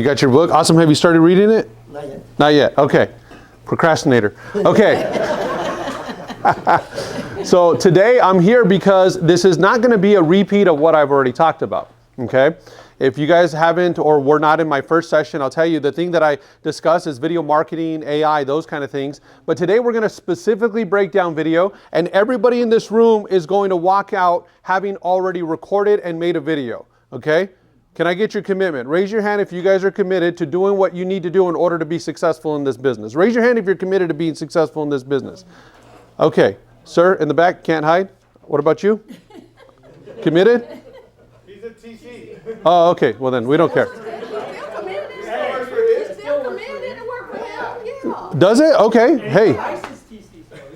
You got your book? Awesome. Have you started reading it? Not yet. Not yet. Okay. Procrastinator. Okay. So today I'm here because this is not going to be a repeat of what I've already talked about. Okay. If you guys haven't or were not in my first session, I'll tell you the thing that I discuss is video marketing, AI, those kind of things. But today we're going to specifically break down video, and everybody in this room is going to walk out having already recorded and made a video. Okay? Can I get your commitment? Raise your hand if you guys are committed to doing what you need to do in order to be successful in this business. Raise your hand if you're committed to being successful in this business. Okay. Sir, in the back, can't hide. What about you? Committed? He's a TC. Oh, okay. Well, then we don't care. Does it? Okay. Hey.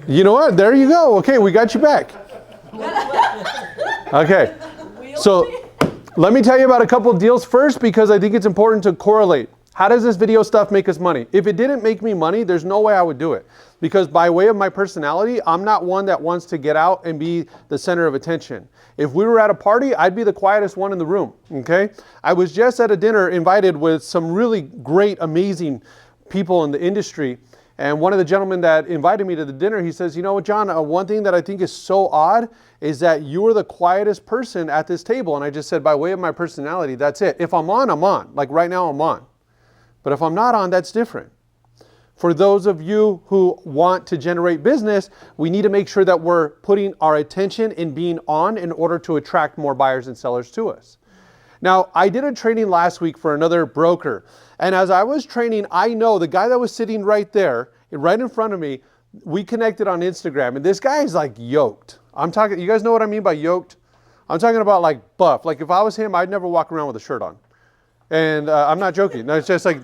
You know what? There you go. Okay, we got you back. Okay. So let me tell you about a couple of deals first because I think it's important to correlate. How does this video stuff make us money? If it didn't make me money, there's no way I would do it. Because by way of my personality, I'm not one that wants to get out and be the center of attention. If we were at a party, I'd be the quietest one in the room, okay? I was just at a dinner invited with some really great, amazing people in the industry. And one of the gentlemen that invited me to the dinner, he says, you know what, John, one thing that I think is so odd is that you're the quietest person at this table. And I just said, by way of my personality, that's it. If I'm on, I'm on. Like right now, I'm on. But if I'm not on, that's different. For those of you who want to generate business, we need to make sure that we're putting our attention in being on in order to attract more buyers and sellers to us. Now, I did a training last week for another broker. And as I was training, I know the guy that was sitting right there, right in front of me, we connected on Instagram. And this guy is like yoked. I'm talking, you guys know what I mean by yoked? I'm talking about like buff. Like if I was him, I'd never walk around with a shirt on. And I'm not joking. No, it's just like he's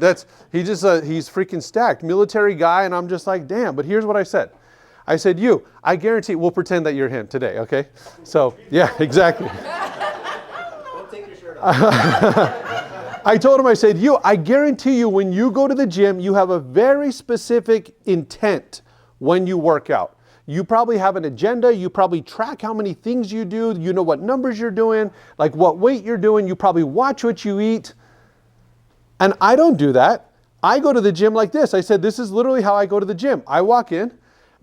freaking stacked. Military guy, and I'm just like, damn. But here's what I said. I said, I guarantee, we'll pretend that you're him today, okay? So, yeah, exactly. Don't take your shirt off. I told him, I said, I guarantee you when you go to the gym, you have a very specific intent when you work out. You probably have an agenda. You probably track how many things you do. You know what numbers you're doing, like what weight you're doing. You probably watch what you eat. And I don't do that. I go to the gym like this. I said, this is literally how I go to the gym. I walk in and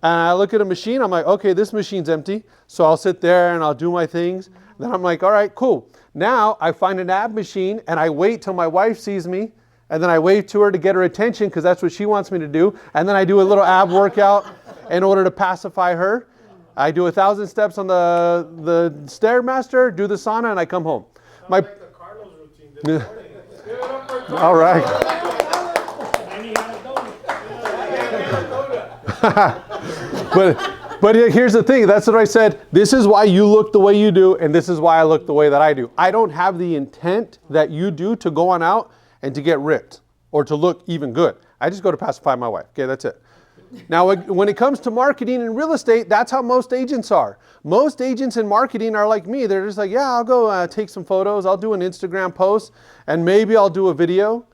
I look at a machine. I'm like, okay, this machine's empty. So I'll sit there and I'll do my things. Then I'm like, all right, cool. Now I find an ab machine and I wait till my wife sees me. And then I wave to her to get her attention because that's what she wants me to do. And then I do a little ab workout in order to pacify her. I do 1,000 steps on the Stairmaster, do the sauna, and I come home. Like the Carlos routine this morning. All right. But here's the thing. That's what I said. This is why you look the way you do, and this is why I look the way that I do. I don't have the intent that you do to go on out and to get ripped or to look even good. I just go to pacify my wife. Okay, that's it. Now, when it comes to marketing and real estate, that's how most agents are. Most agents in marketing are like me. They're just like, yeah, I'll go take some photos. I'll do an Instagram post, and maybe I'll do a video.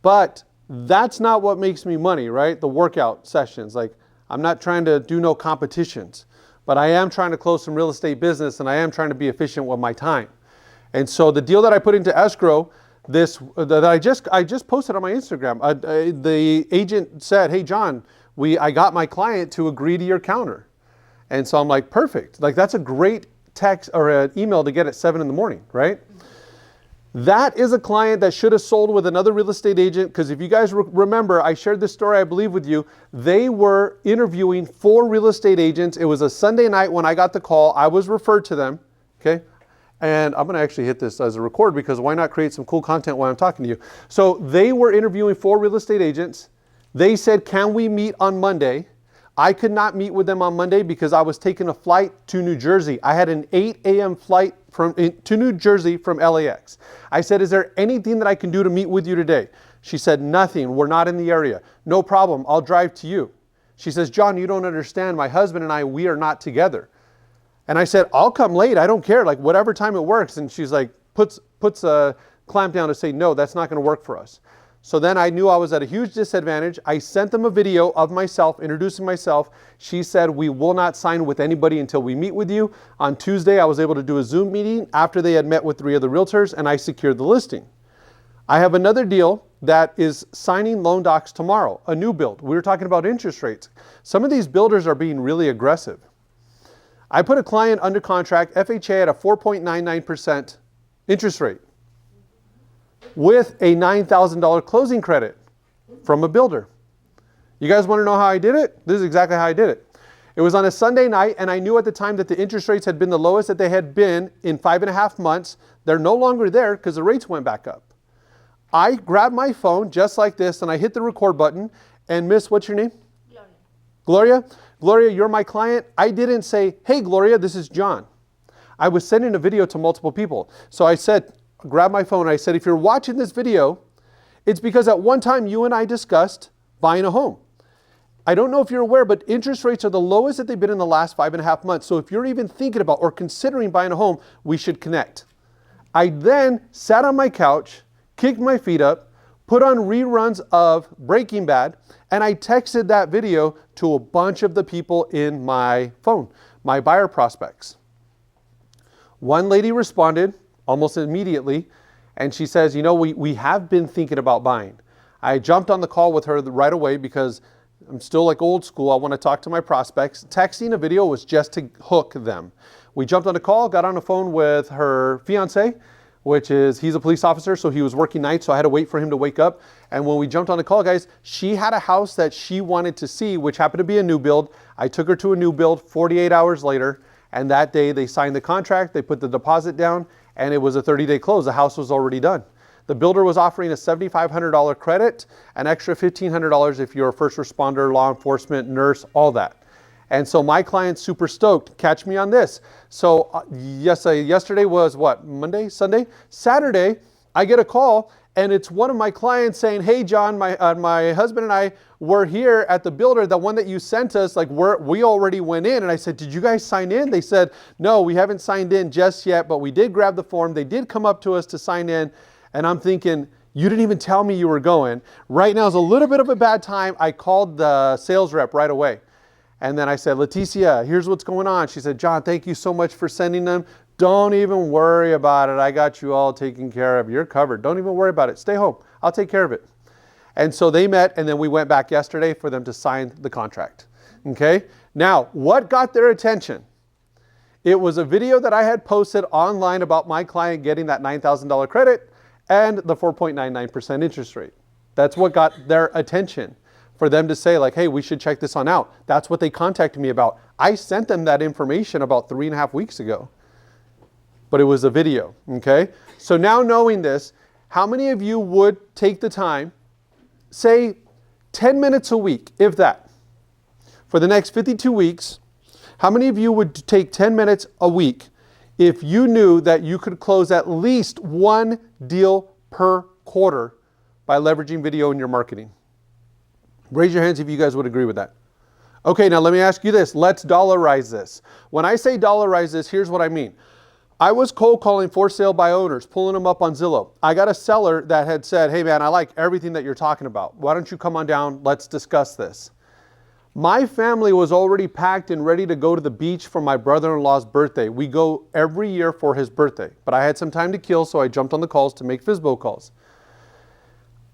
But that's not what makes me money, right? The workout sessions. Like, I'm not trying to do no competitions, but I am trying to close some real estate business, and I am trying to be efficient with my time. And so the deal that I put into escrow, that I just posted on my Instagram, the agent said, hey, John, I got my client to agree to your counter. And so I'm like, perfect. Like that's a great text or an email to get at 7 in the morning, right? That is a client that should have sold with another real estate agent because if you guys remember, I shared this story, I believe, with you. They were interviewing 4 real estate agents. It was a Sunday night when I got the call. I was referred to them, okay? And I'm going to actually hit this as a record because why not create some cool content while I'm talking to you? So they were interviewing 4 real estate agents. They said, can we meet on Monday? I could not meet with them on Monday because I was taking a flight to New Jersey. I had an 8 a.m. flight to New Jersey from LAX. I said, is there anything that I can do to meet with you today? She said, nothing. We're not in the area. No problem. I'll drive to you. She says, John, you don't understand. My husband and I, we are not together. And I said, I'll come late. I don't care. Like whatever time it works. And she's like, puts a clamp down to say, no, that's not going to work for us. So then I knew I was at a huge disadvantage. I sent them a video of myself, introducing myself. She said, we will not sign with anybody until we meet with you. On Tuesday, I was able to do a Zoom meeting after they had met with 3 other realtors, and I secured the listing. I have another deal that is signing loan docs tomorrow, a new build. We were talking about interest rates. Some of these builders are being really aggressive. I put a client under contract, FHA, at a 4.99% interest rate with a $9,000 closing credit from a builder. You guys want to know how I did it? This is exactly how I did it. It was on a Sunday night, and I knew at the time that the interest rates had been the lowest that they had been in 5.5 months. They're no longer there because the rates went back up. I grabbed my phone just like this, and I hit the record button. And Miss, what's your name? Gloria. Gloria? Gloria, you're my client. I didn't say, hey, Gloria, this is John. I was sending a video to multiple people. So I said, grab my phone, and I said, if you're watching this video, it's because at one time you and I discussed buying a home. I don't know if you're aware, but interest rates are the lowest that they've been in the last 5.5 months. So if you're even thinking about or considering buying a home, we should connect. I then sat on my couch, kicked my feet up, put on reruns of Breaking Bad, and I texted that video to a bunch of the people in my phone, my buyer prospects. One lady responded almost immediately, and she says, you know, we have been thinking about buying. I jumped on the call with her right away because I'm still like old school. I want to talk to my prospects. Texting a video was just to hook them. We jumped on a call, got on the phone with her fiance, he's a police officer, so he was working nights, so I had to wait for him to wake up. And when we jumped on the call, guys, she had a house that she wanted to see, which happened to be a new build. I took her to a new build 48 hours later, and that day they signed the contract, they put the deposit down, and it was a 30-day close. The house was already done. The builder was offering a $7,500 credit, an extra $1,500 if you're a first responder, law enforcement, nurse, all that. And so my client's super stoked. Catch me on this. So yesterday was what? Monday? Sunday? Saturday, I get a call, and it's one of my clients saying, hey, John, my husband and I were here at the builder, the one that you sent us, like we already went in. And I said, did you guys sign in? They said, no, we haven't signed in just yet, but we did grab the form. They did come up to us to sign in. And I'm thinking, you didn't even tell me you were going. Right now is a little bit of a bad time. I called the sales rep right away. And then I said, Leticia, here's what's going on. She said, John, thank you so much for sending them. Don't even worry about it. I got you all taken care of. You're covered. Don't even worry about it. Stay home. I'll take care of it. And so they met, and then we went back yesterday for them to sign the contract. Okay? Now, what got their attention? It was a video that I had posted online about my client getting that $9,000 credit and the 4.99% interest rate. That's what got their attention, for them to say like, hey, we should check this on out. That's what they contacted me about. I sent them that information about 3.5 weeks ago, but it was a video, okay? So now knowing this, how many of you would take the time, say 10 minutes a week, if that, for the next 52 weeks, how many of you would take 10 minutes a week if you knew that you could close at least one deal per quarter by leveraging video in your marketing? Raise your hands if you guys would agree with that. Okay, now let me ask you this. Let's dollarize this. When I say dollarize this, here's what I mean. I was cold calling for sale by owners, pulling them up on Zillow. I got a seller that had said, hey man, I like everything that you're talking about. Why don't you come on down? Let's discuss this. My family was already packed and ready to go to the beach for my brother-in-law's birthday. We go every year for his birthday, but I had some time to kill, so I jumped on the calls to make FSBO calls.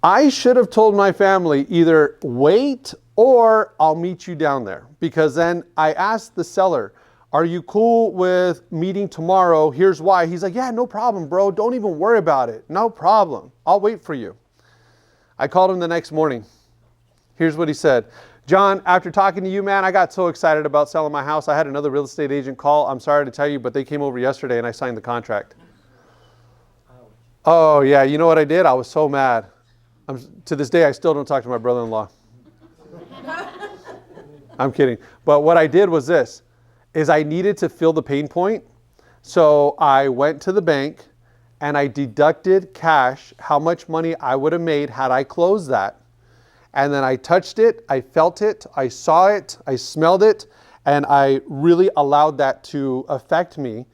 I should have told my family either wait or I'll meet you down there, because then I asked the seller, are you cool with meeting tomorrow? Here's why. He's like, yeah, no problem, bro. Don't even worry about it. No problem. I'll wait for you. I called him the next morning. Here's what he said. John, after talking to you, man, I got so excited about selling my house. I had another real estate agent call. I'm sorry to tell you, but they came over yesterday and I signed the contract. Oh, yeah. You know what I did? I was so mad. To this day, I still don't talk to my brother-in-law. I'm kidding. But what I did was this, is I needed to feel the pain point. So I went to the bank and I deducted cash, how much money I would have made had I closed that. And then I touched it, I felt it, I saw it, I smelled it, and I really allowed that to affect me,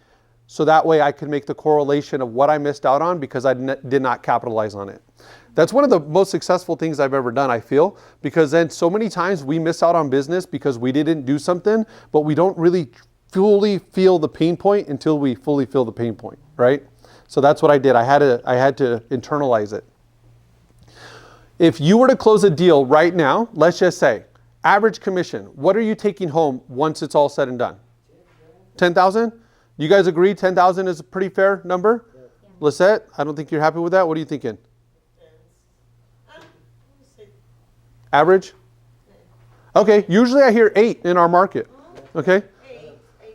so that way I could make the correlation of what I missed out on because I did not capitalize on it. That's one of the most successful things I've ever done, I feel, because then so many times we miss out on business because we didn't do something, but we don't really fully feel the pain point until we fully feel the pain point, right? So that's what I did. I had to internalize it. If you were to close a deal right now, let's just say, average commission, what are you taking home once it's all said and done? 10,000? You guys agree 10,000 is a pretty fair number? Yeah. Lisette, I don't think you're happy with that. What are you thinking? Average? Okay, usually I hear 8 in our market. Okay? 8 to 10.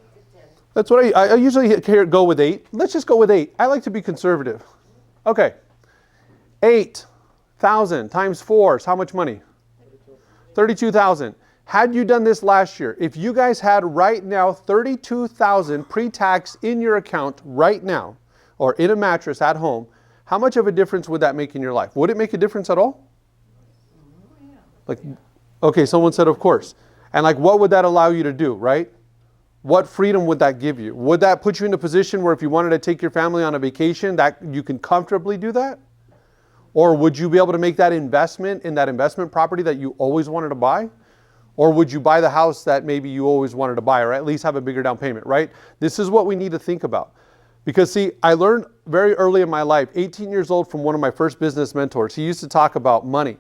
That's what I usually go with 8. Let's just go with 8. I like to be conservative. Okay. 8,000 times 4 is how much money? 32,000. Had you done this last year, if you guys had right now 32,000 pre-tax in your account right now, or in a mattress at home, how much of a difference would that make in your life? Would it make a difference at all? Like, okay, someone said, of course. And like, what would that allow you to do, right? What freedom would that give you? Would that put you in a position where if you wanted to take your family on a vacation, that you can comfortably do that? Or would you be able to make that investment in that investment property that you always wanted to buy? Or would you buy the house that maybe you always wanted to buy, or at least have a bigger down payment, right? This is what we need to think about. Because see, I learned very early in my life, 18 years old, from one of my first business mentors. He used to talk about money.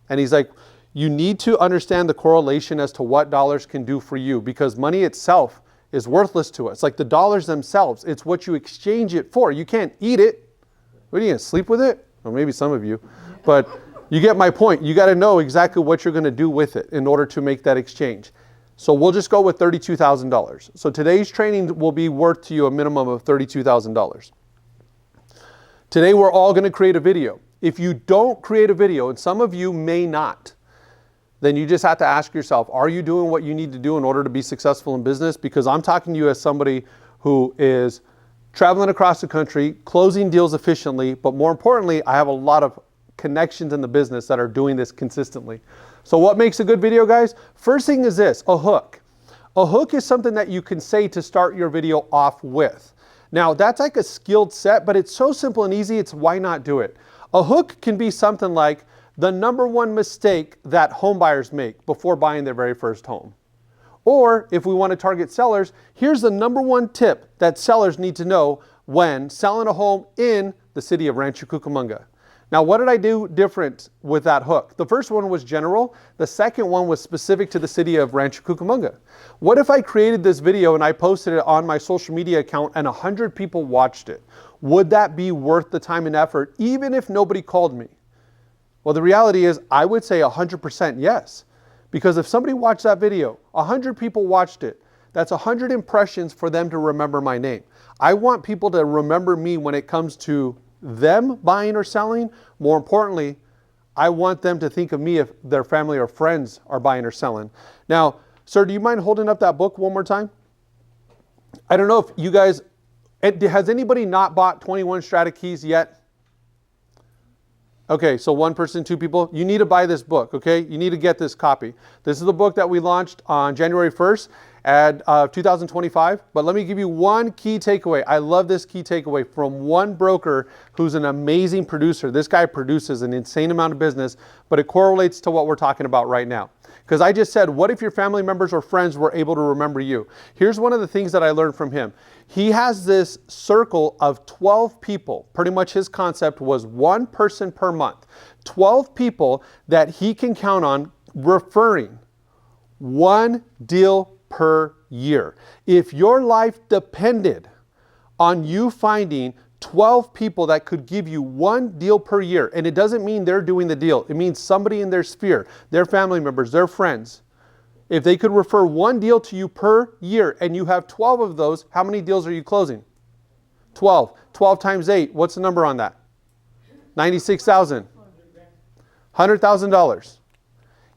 And he's like, you need to understand the correlation as to what dollars can do for you, because money itself is worthless to us. Like the dollars themselves, it's what you exchange it for. You can't eat it. What are you going to sleep with it? Well, maybe some of you. But you get my point. You got to know exactly what you're going to do with it in order to make that exchange. So we'll just go with $32,000. So today's training will be worth to you a minimum of $32,000. Today we're all going to create a video. If you don't create a video, and some of you may not, then you just have to ask yourself, are you doing what you need to do in order to be successful in business? Because I'm talking to you as somebody who is traveling across the country, closing deals efficiently, but more importantly, I have a lot of connections in the business that are doing this consistently. So what makes a good video, guys? First thing is this, a hook. A hook is something that you can say to start your video off with. Now, that's like a skilled set, but it's so simple and easy, it's why not do it? A hook can be something like the number one mistake that home buyers make before buying their very first home. Or if we want to target sellers, here's the number one tip that sellers need to know when selling a home in the city of Rancho Cucamonga. Now, what did I do different with that hook? The first one was general. The second one was specific to the city of Rancho Cucamonga. What if I created this video and I posted it on my social media account and 100 people watched it? Would that be worth the time and effort, even if nobody called me? Well, the reality is I would say 100% yes. Because if somebody watched that video, 100 people watched it, that's 100 impressions for them to remember my name. I want people to remember me when it comes to them buying or selling. More importantly, I want them to think of me if their family or friends are buying or selling. Now, sir, do you mind holding up that book one more time? I don't know if you guys, has anybody not bought 21 Strategies yet? Okay, so one person, 2 people. You need to buy this book, okay? You need to get this copy. This is the book that we launched on January 1st at 2025. But let me give you one key takeaway. I love this key takeaway from one broker who's an amazing producer. This guy produces an insane amount of business, but it correlates to what we're talking about right now. Because I just said, what if your family members or friends were able to remember you? Here's one of the things that I learned from him. He has this circle of 12 people. Pretty much his concept was one person per month. 12 people that he can count on referring one deal per year. If your life depended on you finding 12 people that could give you one deal per year, and it doesn't mean they're doing the deal, it means somebody in their sphere, their family members, their friends. If they could refer one deal to you per year and you have 12 of those, how many deals are you closing? 12. 12 times 8, what's the number on that? 96,000. $100,000.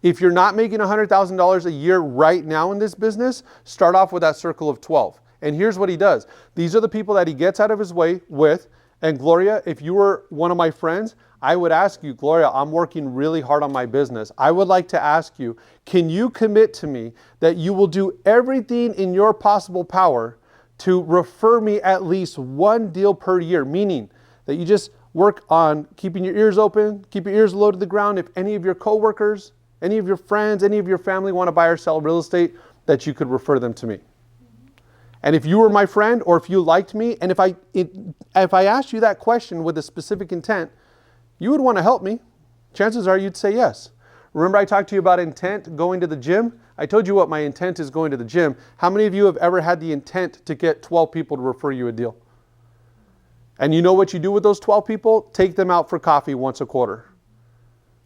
If you're not making $100,000 a year right now in this business, start off with that circle of 12. And here's what he does. These are the people that he gets out of his way with. And Gloria, if you were one of my friends, I would ask you, Gloria, I'm working really hard on my business. I would like to ask you, can you commit to me that you will do everything in your possible power to refer me at least one deal per year? Meaning that you just work on keeping your ears open, keep your ears low to the ground. If any of your coworkers, any of your friends, any of your family want to buy or sell real estate, that you could refer them to me. And if you were my friend, or if you liked me, and if I asked you that question with a specific intent, you would want to help me. chances are you'd say yes. Remember I talked to you about intent going to the gym? I told you what my intent is going to the gym. How many of you have ever had the intent to get 12 people to refer you a deal? And you know what you do with those 12 people? Take them out for coffee once a quarter.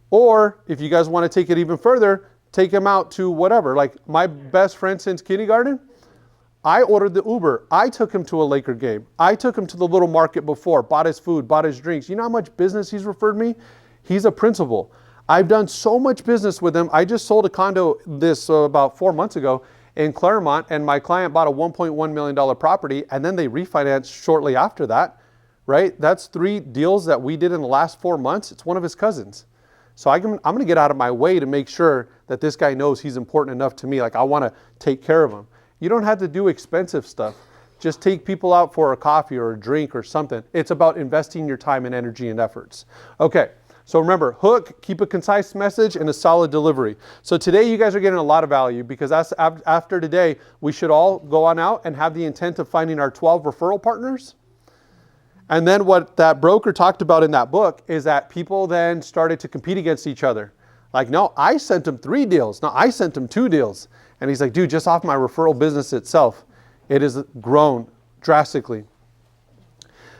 Or if you guys want to take it even further, take them out to whatever. Like my best friend since kindergarten, I ordered the Uber. I took him to a Laker game. I took him to the little market before, bought his food, bought his drinks. You know how much business he's referred me? He's a principal. I've done so much business with him. I just sold a condo about 4 months ago in Claremont, and my client bought a $1.1 million property, and then they refinanced shortly after that, right? That's 3 deals that we did in the last 4 months. It's one of his cousins. So I'm going to get out of my way to make sure that this guy knows he's important enough to me. Like I want to take care of him. You don't have to do expensive stuff. Just take people out for a coffee or a drink or something. It's about investing your time and energy and efforts. Okay, so remember, hook, keep a concise message and a solid delivery. So today you guys are getting a lot of value because after today, we should all go on out and have the intent of finding our 12 referral partners. And then what that broker talked about in that book is that people then started to compete against each other. Like, no, I sent him 3 deals. No, I sent him 2 deals. And he's like, dude, just off my referral business itself, it has grown drastically.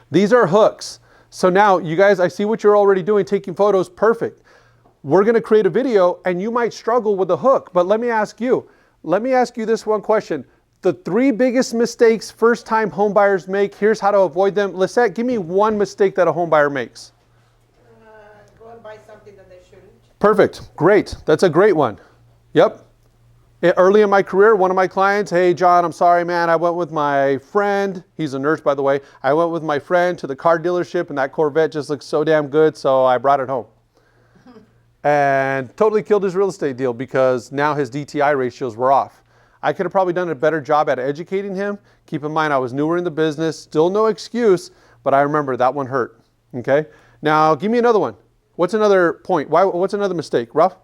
These are hooks. So now you guys, I see what you're already doing, taking photos, perfect. We're going to create a video and you might struggle with the hook, but let me ask you this one question. The 3 biggest mistakes first-time homebuyers make, here's how to avoid them. Lisette, give me one mistake that a homebuyer makes. Go and buy something that they shouldn't. Perfect, great, that's a great one. Yep. Early in my career, one of my clients, hey John, I'm sorry man, I went with my friend, he's a nurse by the way, I went with my friend to the car dealership and that Corvette just looks so damn good, so I brought it home. And totally killed his real estate deal because now his DTI ratios were off. I could have probably done a better job at educating him. Keep in mind, I was newer in the business, still no excuse, but I remember that one hurt, okay? Now, give me another one. What's another point? What's another mistake? Ralph?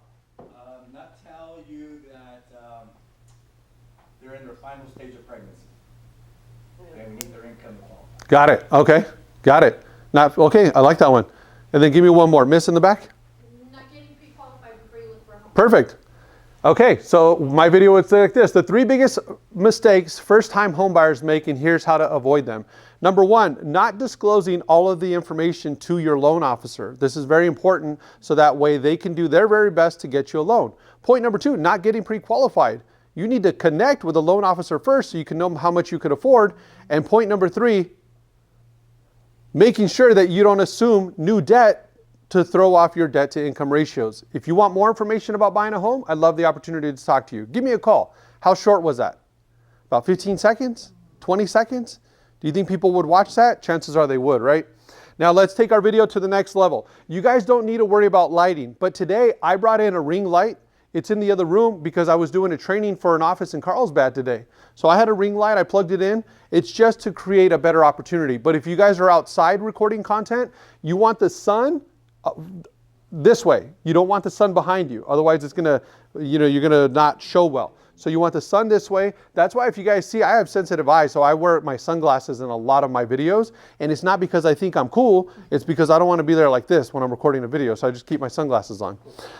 Not tell you that they're in their final stage of pregnancy. And we need their income to fall. Got it. Okay. Got it. Okay. I like that one. And then give me one more. Miss in the back? Not getting pre-qualified before you look for a home. Perfect. Okay. So my video is like this. The 3 biggest mistakes first-time homebuyers make, and here's how to avoid them. Number 1, not disclosing all of the information to your loan officer. This is very important so that way they can do their very best to get you a loan. Point number 2, not getting pre-qualified. You need to connect with a loan officer first so you can know how much you could afford. And point number 3, making sure that you don't assume new debt to throw off your debt to income ratios. If you want more information about buying a home, I'd love the opportunity to talk to you. Give me a call. How short was that? About 15 seconds? 20 seconds? Do you think people would watch that? Chances are they would, right? Now let's take our video to the next level. You guys don't need to worry about lighting, but today I brought in a ring light. It's in the other room because I was doing a training for an office in Carlsbad today. So I had a ring light, I plugged it in. It's just to create a better opportunity. But if you guys are outside recording content, you want the sun this way. You don't want the sun behind you. Otherwise it's gonna, you're gonna not show well. So you want the sun this way. That's why if you guys see, I have sensitive eyes, so I wear my sunglasses in a lot of my videos. And it's not because I think I'm cool, it's because I don't want to be there like this when I'm recording a video, so I just keep my sunglasses on.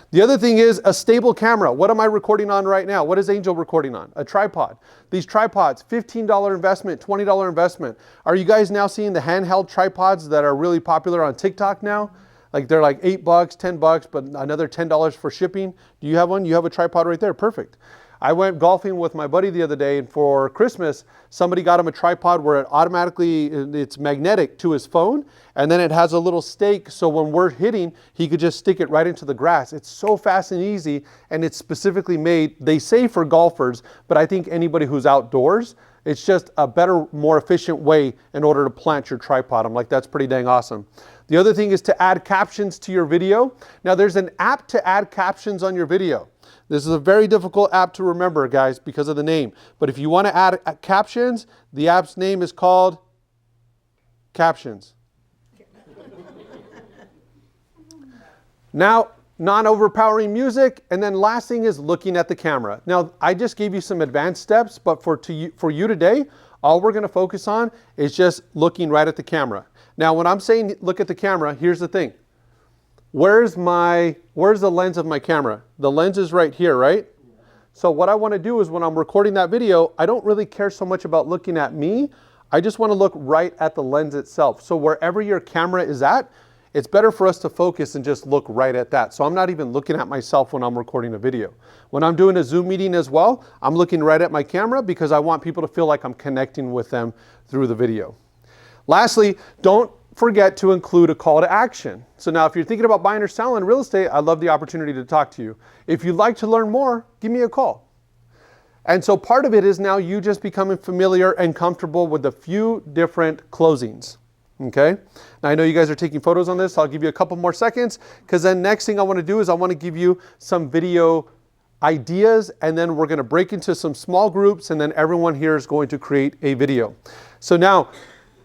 The other thing is a stable camera. What am I recording on right now? What is Angel recording on? A tripod. These tripods, $15 investment, $20 investment. Are you guys now seeing the handheld tripods that are really popular on TikTok now? Like they're like $8, $10, but another $10 for shipping. Do you have one? You have a tripod right there, perfect. I went golfing with my buddy the other day, and for Christmas, somebody got him a tripod where it automatically, it's magnetic to his phone, and then it has a little stake, so when we're hitting, he could just stick it right into the grass. It's so fast and easy, and it's specifically made, they say for golfers, but I think anybody who's outdoors, it's just a better, more efficient way in order to plant your tripod. I'm like, that's pretty dang awesome. The other thing is to add captions to your video. Now, there's an app to add captions on your video. This is a very difficult app to remember, guys, because of the name. But if you want to add captions, the app's name is called Captions. Now, non-overpowering music, and then last thing is looking at the camera. Now, I just gave you some advanced steps, but for you today, all we're going to focus on is just looking right at the camera. Now, when I'm saying look at the camera, here's the thing. where's the lens of my camera? The lens is right here, right? So what I want to do is when I'm recording that video, I don't really care so much about looking at me. I just want to look right at the lens itself. So wherever your camera is at, it's better for us to focus and just look right at that. So I'm not even looking at myself when I'm recording a video. When I'm doing a Zoom meeting as well, I'm looking right at my camera because I want people to feel like I'm connecting with them through the video. Lastly, don't forget to include a call to action. So now if you're thinking about buying or selling real estate, I'd love the opportunity to talk to you. If you'd like to learn more, give me a call. And so part of it is now you just becoming familiar and comfortable with a few different closings. Okay? Now I know you guys are taking photos on this. I'll give you a couple more seconds because then next thing I want to do is I want to give you some video ideas and then we're going to break into some small groups and then everyone here is going to create a video. So now,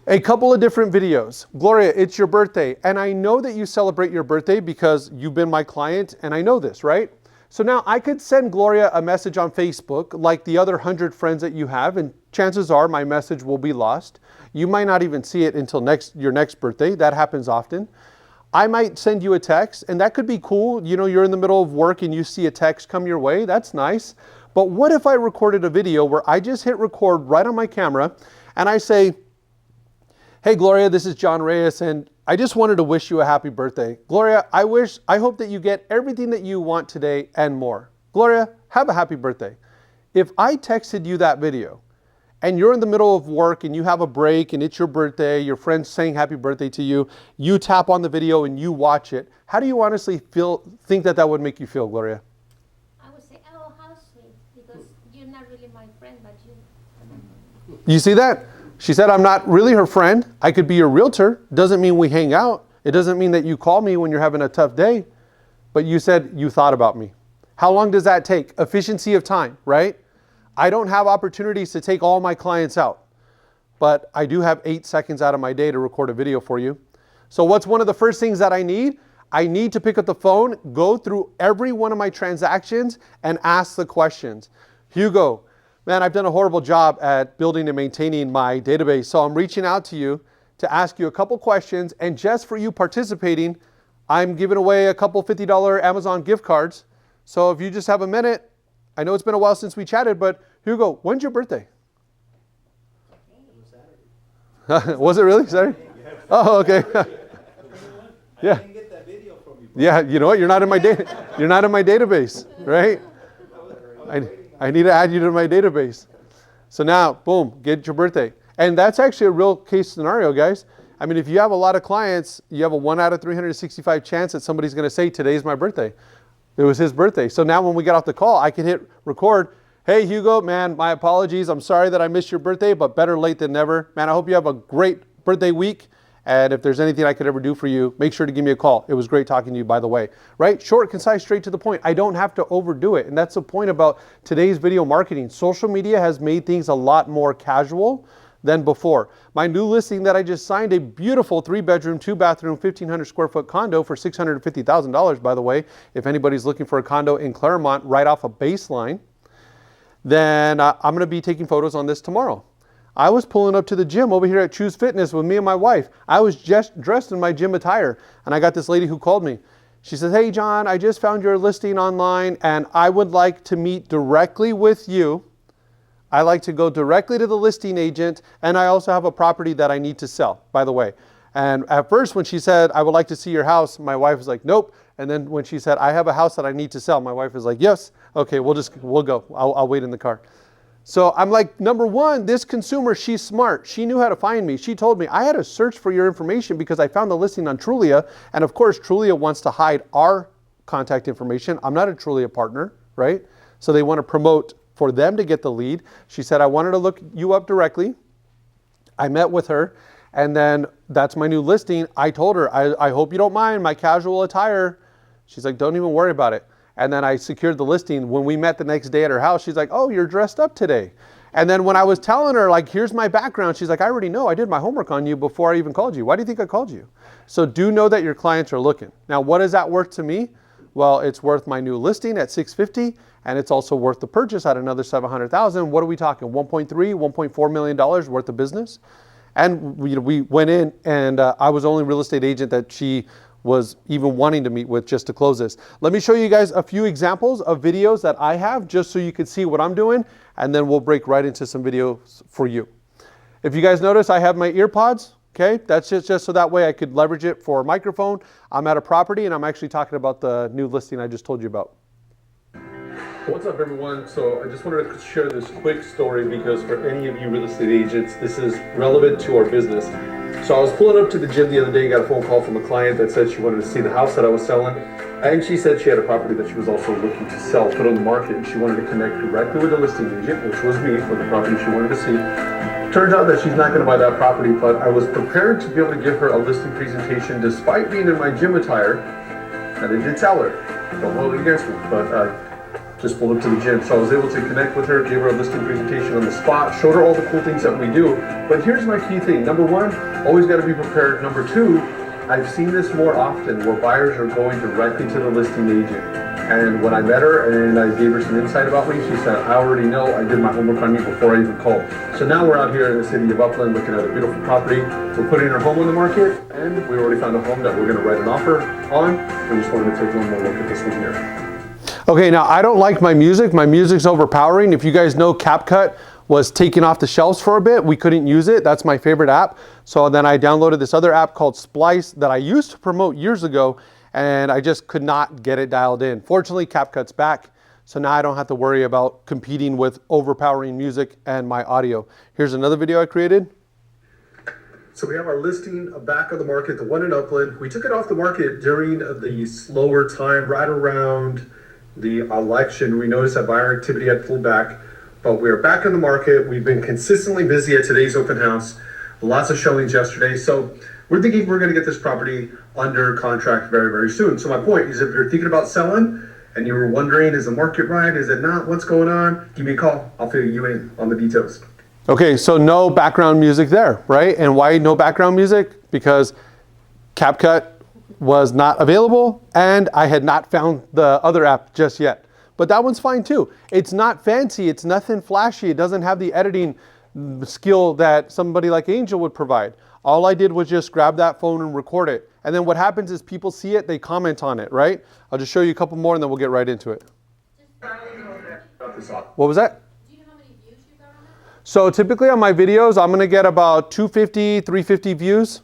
a couple of different videos. Gloria, it's your birthday. And I know that you celebrate your birthday because you've been my client and I know this, right? So now I could send Gloria a message on Facebook like the other 100 friends that you have and chances are my message will be lost. You might not even see it until your next birthday. That happens often. I might send you a text and that could be cool. You know, you're in the middle of work and you see a text come your way. That's nice. But what if I recorded a video where I just hit record right on my camera and I say, hey Gloria, this is John Reyes and I just wanted to wish you a happy birthday. Gloria, I hope that you get everything that you want today and more. Gloria, have a happy birthday. If I texted you that video and you're in the middle of work and you have a break and it's your birthday, your friend's saying happy birthday to you, you tap on the video and you watch it, how do you honestly think that would make you feel, Gloria? I would say, oh, how sweet, because you're not really my friend, but you. You see that? She said, I'm not really her friend. I could be your realtor. Doesn't mean we hang out. It doesn't mean that you call me when you're having a tough day. But you said you thought about me. How long does that take? Efficiency of time, right? I don't have opportunities to take all my clients out. But I do have 8 seconds out of my day to record a video for you. So what's one of the first things that I need? I need to pick up the phone, go through every one of my transactions, and ask the questions. Hugo, man, I've done a horrible job at building and maintaining my database. So I'm reaching out to you to ask you a couple questions. And just for you participating, I'm giving away a couple $50 Amazon gift cards. So if you just have a minute, I know it's been a while since we chatted, but Hugo, when's your birthday? Was it really? Sorry? Oh, okay. Yeah. I didn't get that video from you. Yeah, you know what? You're not in my database, right? I need to add you to my database. So now, boom, get your birthday. And that's actually a real case scenario, guys. I mean, if you have a lot of clients, you have a 1 out of 365 chance that somebody's going to say, today's my birthday. It was his birthday. So now when we get off the call, I can hit record. Hey, Hugo, man, my apologies. I'm sorry that I missed your birthday, but better late than never. Man, I hope you have a great birthday week. And if there's anything I could ever do for you, make sure to give me a call. It was great talking to you, by the way. Right? Short, concise, straight to the point. I don't have to overdo it. And that's the point about today's video marketing. Social media has made things a lot more casual than before. My new listing that I just signed, a beautiful 3-bedroom, 2-bathroom, 1,500 square foot condo for $650,000, by the way. If anybody's looking for a condo in Claremont right off a baseline, then I'm going to be taking photos on this tomorrow. I was pulling up to the gym over here at Choose Fitness with me and my wife. I was just dressed in my gym attire and I got this lady who called me. She says, hey John, I just found your listing online and I would like to meet directly with you. I like to go directly to the listing agent and I also have a property that I need to sell, by the way. And at first when she said, I would like to see your house, my wife was like, nope. And then when she said, I have a house that I need to sell, my wife was like, yes, okay, we'll go. I'll wait in the car. So I'm like, number one, this consumer, she's smart. She knew how to find me. She told me, I had to search for your information because I found the listing on Trulia. And of course, Trulia wants to hide our contact information. I'm not a Trulia partner, right? So they want to promote for them to get the lead. She said, I wanted to look you up directly. I met with her. And then that's my new listing. I told her, I hope you don't mind my casual attire. She's like, don't even worry about it. And then I secured the listing. When we met the next day at her house, she's like, oh, you're dressed up today. And then when I was telling her, like, here's my background, she's like, I already know. I did my homework on you before I even called you. Why do you think I called you? So do know that your clients are looking. Now, what is that worth to me? Well, it's worth my new listing at $650, and it's also worth the purchase at another $700,000. What are we talking? $1.3, $1.4 million worth of business? And we went in, and I was the only real estate agent that she was even wanting to meet with just to close this. Let me show you guys a few examples of videos that I have just so you can see what I'm doing, and then we'll break right into some videos for you. If you guys notice, I have my ear pods. Okay, that's just so that way I could leverage it for a microphone. I'm at a property and I'm actually talking about the new listing I just told you about. What's up, everyone? So I just wanted to share this quick story because for any of you real estate agents, this is relevant to our business. So I was pulling up to the gym the other day, got a phone call from a client that said she wanted to see the house that I was selling. And she said she had a property that she was also looking to sell, put on the market, and she wanted to connect directly with the listing agent, which was me, for the property she wanted to see. Turns out that she's not going to buy that property, but I was prepared to be able to give her a listing presentation despite being in my gym attire, and I did tell her. Don't hold it against me, but just pulled up to the gym. So I was able to connect with her, gave her a listing presentation on the spot, showed her all the cool things that we do. But here's my key thing. Number one, always got to be prepared. Number two, I've seen this more often where buyers are going directly to the listing agent. And when I met her and I gave her some insight about me, she said, I already know, I did my homework on you before I even called. So now we're out here in the city of Upland looking at a beautiful property. We're putting her home on the market, and we already found a home that we're going to write an offer on. We just wanted to take one more look at this one here. Okay, now I don't like my music. My music's overpowering. If you guys know, CapCut was taken off the shelves for a bit. We couldn't use it. That's my favorite app. So then I downloaded this other app called Splice that I used to promote years ago, and I just could not get it dialed in. Fortunately, CapCut's back, so now I don't have to worry about competing with overpowering music and my audio. Here's another video I created. So we have our listing back on the market, the one in Upland. We took it off the market during the slower time, right around the election. We noticed that buyer activity had pulled back, but we are back on the market. We've been consistently busy at today's open house. Lots of showings yesterday. So we're thinking we're going to get this property under contract very, very soon. So my point is, if you're thinking about selling and you were wondering, is the market right? Is it not? What's going on? Give me a call. I'll fill you in on the details. Okay, so no background music there, right? And why no background music? Because CapCut was not available and I had not found the other app just yet. But that one's fine too. It's not fancy. It's nothing flashy. It doesn't have the editing skill that somebody like Angel would provide. All I did was just grab that phone and record it. And then what happens is people see it, they comment on it, right? I'll just show you a couple more and then we'll get right into it. What was that? Do you know how many views you got on it? So typically on my videos, I'm gonna get about 250, 350 views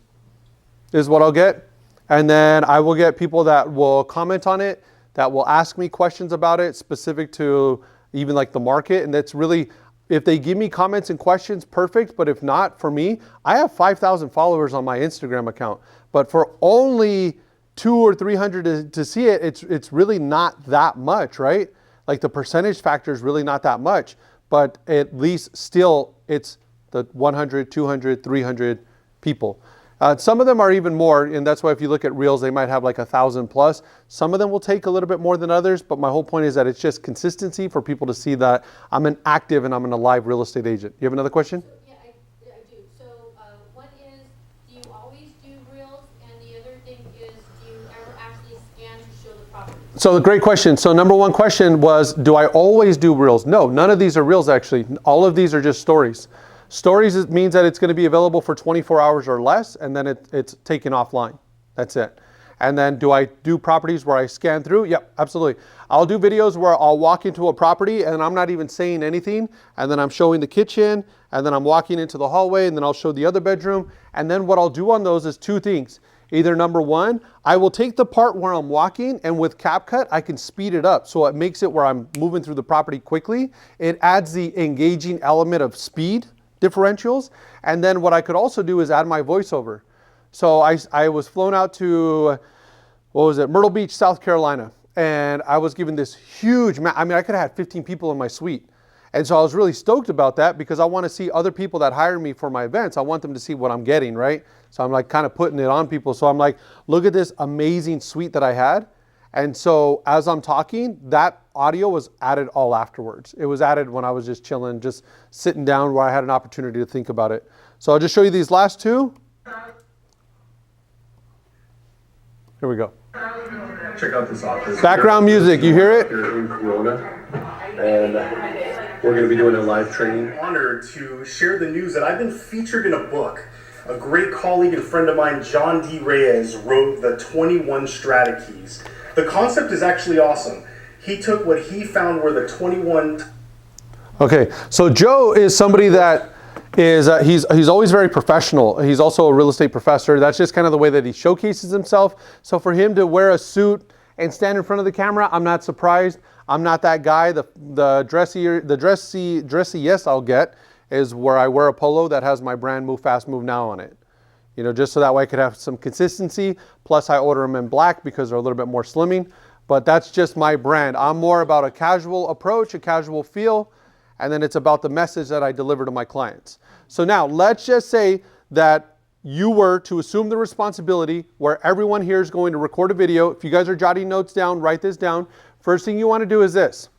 is what I'll get. And then I will get people that will comment on it, that will ask me questions about it specific to even like the market. And that's really, if they give me comments and questions, perfect. But if not, for me, I have 5,000 followers on my Instagram account. But for only 200 or 300 to see it, it's really not that much, right? Like the percentage factor is really not that much. But at least still, it's the 100, 200, 300 people. Some of them are even more, and that's why if you look at Reels, they might have like 1,000 plus. Some of them will take a little bit more than others, but my whole point is that it's just consistency for people to see that I'm an active and I'm an alive real estate agent. You have another question? Yeah, I do. So one is, do you always do Reels? And the other thing is, do you ever actually scan to show the property? So the great question. So number one question was, do I always do Reels? No, none of these are Reels actually. All of these are just stories. Stories means that it's going to be available for 24 hours or less, and then it's taken offline. That's it. And then do I do properties where I scan through? Yep, absolutely. I'll do videos where I'll walk into a property and I'm not even saying anything, and then I'm showing the kitchen, and then I'm walking into the hallway, and then I'll show the other bedroom. And then what I'll do on those is two things. Either number one, I will take the part where I'm walking, and with CapCut, I can speed it up. So it makes it where I'm moving through the property quickly. It adds the engaging element of speed differentials. And then what I could also do is add my voiceover. So I was flown out to, Myrtle Beach, South Carolina. And I was given this huge I could have had 15 people in my suite. And so I was really stoked about that because I want to see other people that hire me for my events. I want them to see what I'm getting, right? So I'm like kind of putting it on people. So I'm like, look at this amazing suite that I had. And so as I'm talking, that audio was added all afterwards. It was added when I was just chilling, just sitting down where I had an opportunity to think about it. So I'll just show you these last two. Here we go. Check out this office. Background music, you hear it? Here in Corona. And we're going to be doing a live training. Honored to share the news that I've been featured in a book. A great colleague and friend of mine, John D. Reyes, wrote the 21 Strategies. The concept is actually awesome. He took what he found were the 21... Okay, so Joe is somebody that is, he's always very professional. He's also a real estate professor. That's just kind of the way that he showcases himself. So for him to wear a suit and stand in front of the camera, I'm not surprised. I'm not that guy. The dressy yes I'll get is where I wear a polo that has my brand Move Fast, Move Now on it. You know, just so that way I could have some consistency. Plus I order them in black because they're a little bit more slimming. But that's just my brand. I'm more about a casual approach, a casual feel. And then it's about the message that I deliver to my clients. So now let's just say that you were to assume the responsibility where everyone here is going to record a video. If you guys are jotting notes down, write this down. First thing you want to do is this.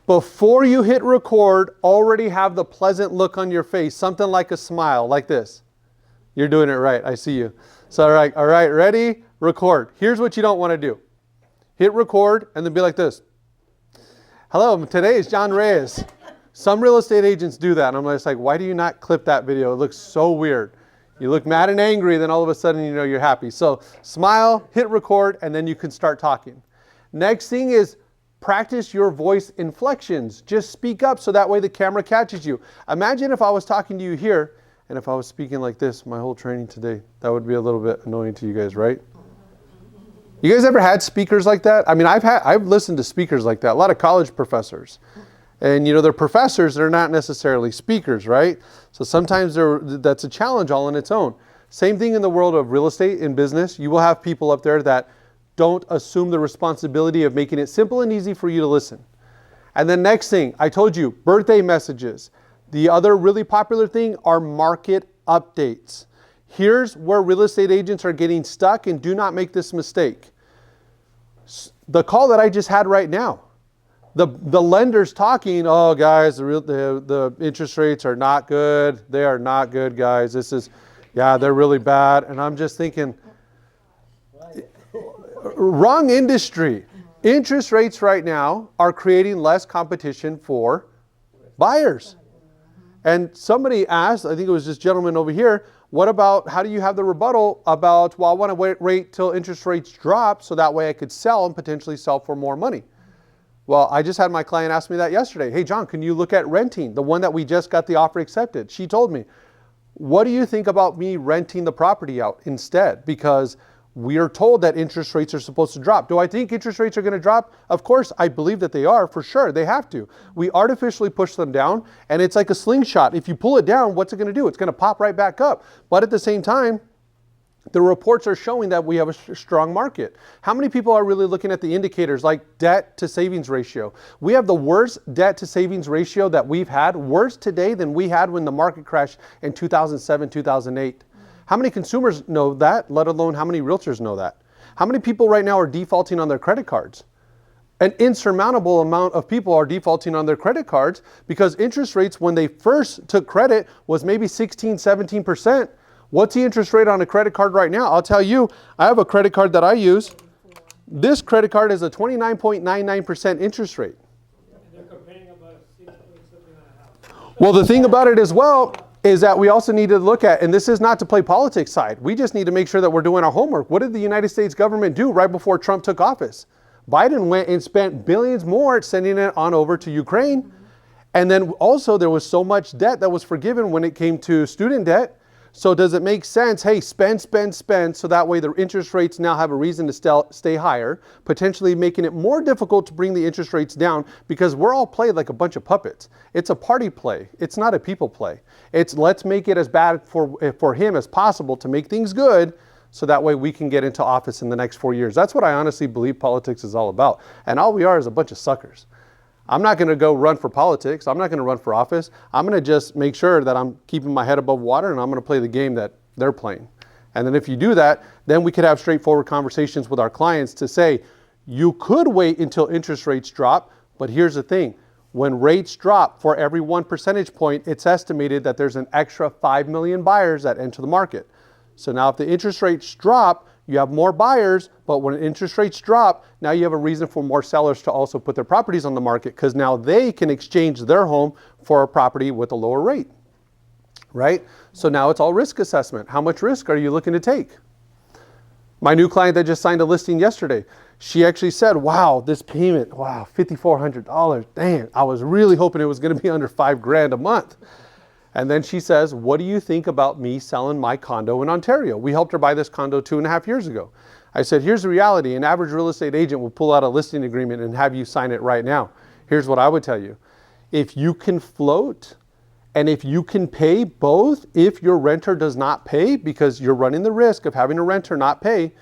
Before you hit record, already have the pleasant look on your face, something like a smile, like this. You're doing it right, I see you. So all right, ready, record. Here's what you don't want to do. Hit record and then be like this. Hello, today is John Reyes. Some real estate agents do that, and I'm just like, why do you not clip that video? It looks so weird. You look mad and angry, then all of a sudden you know you're happy. So smile, hit record, and then you can start talking. Next thing is practice your voice inflections. Just speak up so that way the camera catches you. Imagine if I was talking to you here, and if I was speaking like this my whole training today. That would be a little bit annoying to you guys, right? You guys ever had speakers like that? I mean, I've listened to speakers like that, a lot of college professors. And you know, they're professors, they're not necessarily speakers, right? So sometimes that's a challenge all on its own. Same thing in the world of real estate and business. You will have people up there that don't assume the responsibility of making it simple and easy for you to listen. And then next thing, I told you, birthday messages. The other really popular thing are market updates. Here's where real estate agents are getting stuck, and do not make this mistake. The call that I just had right now. The lender's talking, oh guys, the interest rates are not good. They are not good, guys. They're really bad. And I'm just thinking, wrong industry. Interest rates right now are creating less competition for buyers. And somebody asked, I think it was this gentleman over here, what about, how do you have the rebuttal about, well, I want to wait till interest rates drop so that way I could sell and potentially sell for more money. Well, I just had my client ask me that yesterday. Hey, John, can you look at renting? The one that we just got the offer accepted. She told me, what do you think about me renting the property out instead? Because we are told that interest rates are supposed to drop. Do I think interest rates are going to drop? Of course, I believe that they are, for sure. They have to. We artificially push them down, and it's like a slingshot. If you pull it down, what's it going to do? It's going to pop right back up. But at the same time, the reports are showing that we have a strong market. How many people are really looking at the indicators like debt to savings ratio? We have the worst debt to savings ratio that we've had, worse today than we had when the market crashed in 2007, 2008. How many consumers know that, let alone how many realtors know that? How many people right now are defaulting on their credit cards? An insurmountable amount of people are defaulting on their credit cards because interest rates when they first took credit was maybe 16, 17%. What's the interest rate on a credit card right now? I'll tell you, I have a credit card that I use. This credit card is a 29.99% interest rate. They're comparing about 6.5. Well, the thing about it as well is that we also need to look at, and this is not to play politics side, we just need to make sure that we're doing our homework. What did the United States government do right before Trump took office? Biden went and spent billions more sending it on over to Ukraine. And then also there was so much debt that was forgiven when it came to student debt. So does it make sense, hey, spend, so that way the interest rates now have a reason to stay higher, potentially making it more difficult to bring the interest rates down because we're all played like a bunch of puppets. It's a party play. It's not a people play. It's let's make it as bad for him as possible to make things good so that way we can get into office in the next 4 years. That's what I honestly believe politics is all about. And all we are is a bunch of suckers. I'm not going to go run for politics. I'm not going to run for office. I'm going to just make sure that I'm keeping my head above water and I'm going to play the game that they're playing. And then if you do that, then we could have straightforward conversations with our clients to say, you could wait until interest rates drop, but here's the thing. When rates drop for every 1 percentage point, it's estimated that there's an extra 5 million buyers that enter the market. So now if the interest rates drop, you have more buyers, but when interest rates drop, now you have a reason for more sellers to also put their properties on the market because now they can exchange their home for a property with a lower rate. right? So now it's all risk assessment. How much risk are you looking to take? My new client that just signed a listing yesterday, she actually said, wow, this payment, wow, $5,400. Dang, I was really hoping it was going to be under $5,000 a month. And then she says, what do you think about me selling my condo in Ontario? We helped her buy this condo 2.5 years ago. I said, here's the reality. An average real estate agent will pull out a listing agreement and have you sign it right now. Here's what I would tell you. If you can float and if you can pay both, if your renter does not pay, because you're running the risk of having a renter not pay,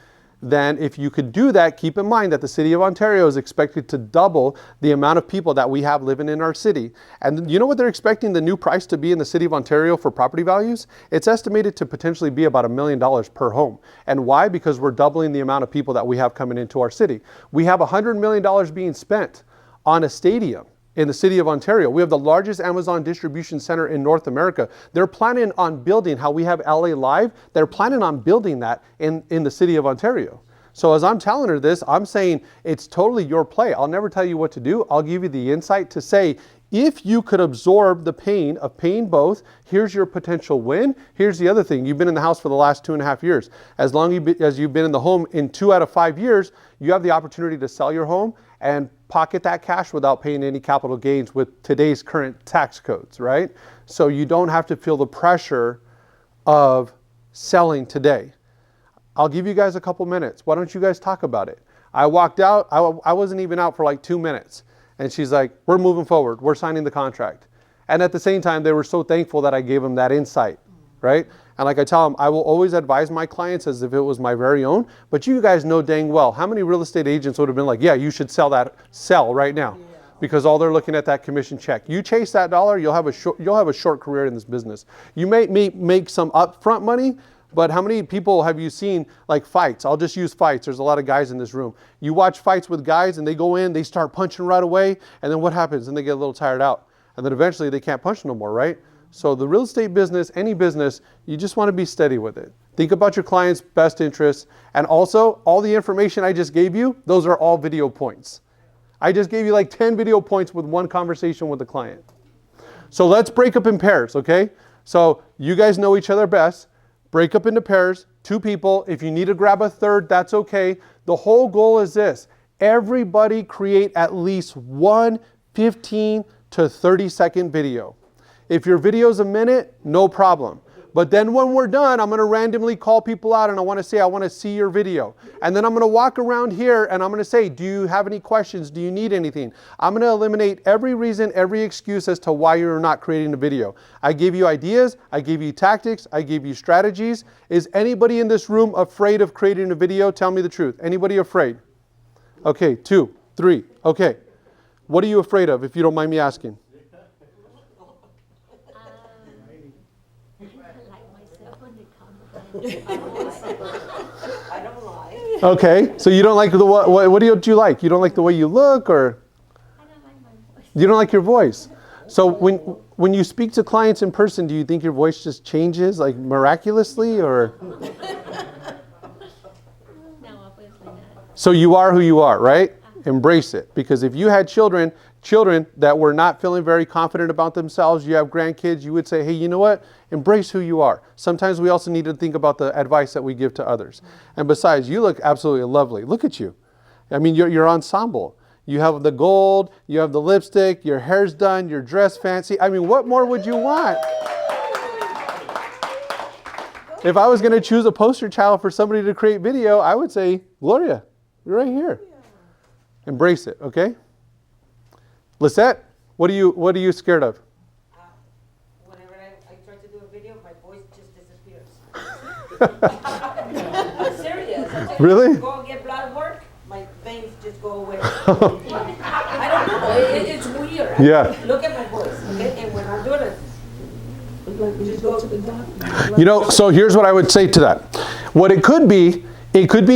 then if you could do that, keep in mind that the city of Ontario is expected to double the amount of people that we have living in our city. And you know what they're expecting the new price to be in the city of Ontario for property values? It's estimated to potentially be about $1 million per home. And why? Because we're doubling the amount of people that we have coming into our city. We have $100 million being spent on a stadium in the city of Ontario. We have the largest Amazon distribution center in North America. They're planning on building how we have LA Live. They're planning on building that in the city of Ontario. So as I'm telling her this, I'm saying it's totally your play. I'll never tell you what to do. I'll give you the insight to say, if you could absorb the pain of paying both, here's your potential win. Here's the other thing. You've been in the house for the last 2.5 years. As long as you've been in the home in 2 out of 5 years, you have the opportunity to sell your home and pocket that cash without paying any capital gains with today's current tax codes, right? So you don't have to feel the pressure of selling today. I'll give you guys a couple minutes. Why don't you guys talk about it? I walked out. I wasn't even out for like 2 minutes. And she's like, we're moving forward. We're signing the contract. And at the same time, they were so thankful that I gave them that insight, right? And like I tell them, I will always advise my clients as if it was my very own. But you guys know dang well, how many real estate agents would have been like, yeah, you should sell right now. Because all they're looking at that commission check. You chase that dollar, you'll have a short career in this business. You may make some upfront money, but how many people have you seen like fights? I'll just use fights. There's a lot of guys in this room. You watch fights with guys and they go in, they start punching right away. And then what happens? And they get a little tired out. And then eventually they can't punch no more, right? So the real estate business, any business, you just want to be steady with it. Think about your client's best interests. And also, all the information I just gave you, those are all video points. I just gave you like 10 video points with one conversation with the client. So let's break up in pairs, okay? So you guys know each other best. Break up into pairs, 2 people. If you need to grab a third, that's okay. The whole goal is this. Everybody create at least one 15 to 30-second video. If your video's a minute, no problem. But then when we're done, I'm going to randomly call people out and I want to say, I want to see your video. And then I'm going to walk around here and I'm going to say, do you have any questions? Do you need anything? I'm going to eliminate every reason, every excuse as to why you're not creating a video. I gave you ideas. I gave you tactics. I gave you strategies. Is anybody in this room afraid of creating a video? Tell me the truth. Anybody afraid? Okay, 2, 3. Okay. What are you afraid of, if you don't mind me asking? I don't lie. Okay, so you don't like the what do you like? You don't like the way you look, or I don't like my voice. you don't like your voice? So when you speak to clients in person, do you think your voice just changes like miraculously, or? No, obviously not. So you are who you are, right? Embrace it, because if you had children that were not feeling very confident about themselves, you have grandkids, you would say, hey, you know what? Embrace who you are. Sometimes we also need to think about the advice that we give to others. And besides, you look absolutely lovely. Look at you. I mean, your ensemble. You have the gold, you have the lipstick, your hair's done, you're dressed fancy. I mean, what more would you want? If I was going to choose a poster child for somebody to create video, I would say, Gloria, you're right here. Embrace it, okay? Lisette, what are you scared of? Whenever I try to do a video, my voice just disappears. I'm serious. I Really? Go and get blood work, my veins just go away. I don't know. It's weird. Yeah. Look at my voice, okay? And when I'm doing it, just go to the doctor. You know, so here's what I would say to that. What it could be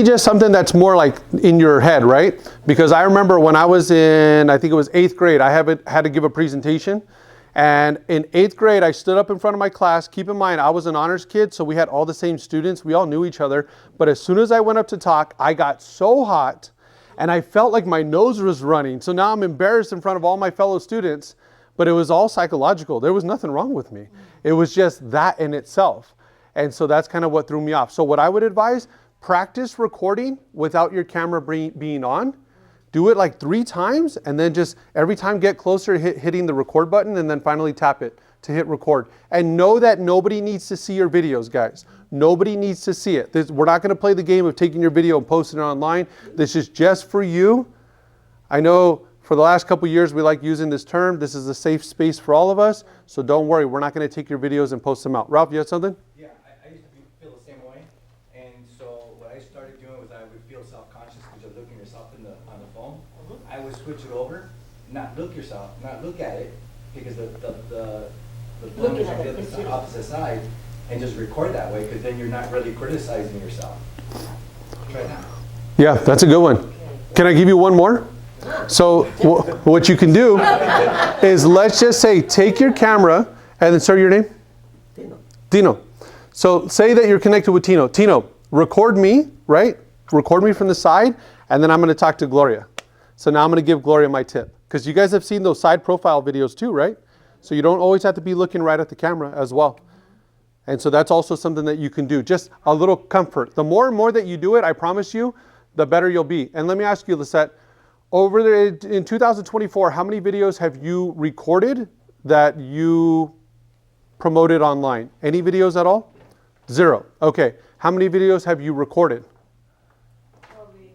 just something that's more like in your head, right? Because I remember when I was in, I think it was 8th grade, I had to give a presentation. And in 8th grade, I stood up in front of my class. Keep in mind, I was an honors kid, so we had all the same students. We all knew each other. But as soon as I went up to talk, I got so hot and I felt like my nose was running. So now I'm embarrassed in front of all my fellow students. But it was all psychological. There was nothing wrong with me. It was just that in itself. And so that's kind of what threw me off. So what I would advise, practice recording without your camera being on. Do it like 3 times, and then just every time get closer, hitting the record button, and then finally tap it to hit record. And know that nobody needs to see your videos, guys. Nobody needs to see it. We're not going to play the game of taking your video and posting it online. This is just for you. I know for the last couple years we like using this term. This is a safe space for all of us. So don't worry, we're not going to take your videos and post them out. Ralph, you had something? Yeah, I used to feel the same way. And so what I started doing was I would feel self-conscious because you're looking yourself on the phone. I would switch it over, not look at it, because the phone is on the opposite side, and just record that way, because then you're not really criticizing yourself. Try that. Yeah, that's a good one. Can I give you one more? So what you can do is, let's just say, take your camera and then, sir, your name? Tino. So say that you're connected with Tino. Tino, record me, right? Record me from the side, and then I'm going to talk to Gloria. So now I'm going to give Gloria my tip, because you guys have seen those side profile videos too, right? So you don't always have to be looking right at the camera as well. And so that's also something that you can do. Just a little comfort. The more and more that you do it, I promise you, the better you'll be. And let me ask you, Lisette, over there in 2024, how many videos have you recorded that you promoted online? Any videos at all? 0. Okay. How many videos have you recorded? Probably,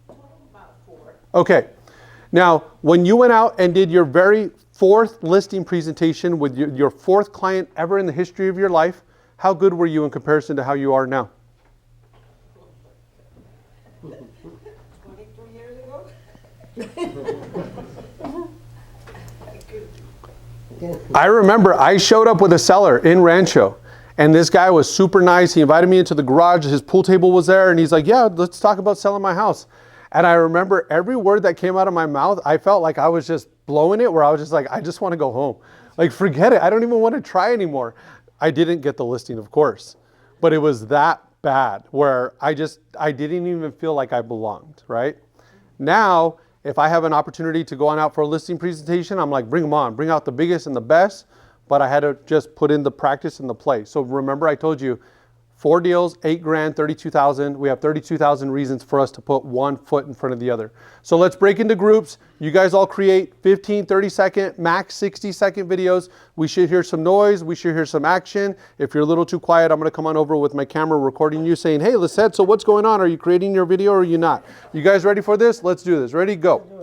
about 4. Okay. Now, when you went out and did your very 4th listing presentation with your 4th client ever in the history of your life, how good were you in comparison to how you are now? 23 years ago? I remember I showed up with a seller in Rancho, and this guy was super nice. He invited me into the garage. His pool table was there, and he's like, yeah, let's talk about selling my house. And I remember every word that came out of my mouth, I felt like I was just blowing it, where I was just like, I just want to go home. Like, forget it. I don't even want to try anymore. I didn't get the listing, of course, but it was that bad where I didn't even feel like I belonged, right? Now, if I have an opportunity to go on out for a listing presentation, I'm like, bring them on, bring out the biggest and the best, but I had to just put in the practice and the play. So remember, I told you, 4 deals, 8 grand, 32,000. We have 32,000 reasons for us to put one foot in front of the other. So let's break into groups. You guys all create 15, 30 second, max 60 second videos. We should hear some noise. We should hear some action. If you're a little too quiet, I'm going to come on over with my camera recording you saying, hey, Lisette, so what's going on? Are you creating your video or are you not? You guys ready for this? Let's do this. Ready? Go.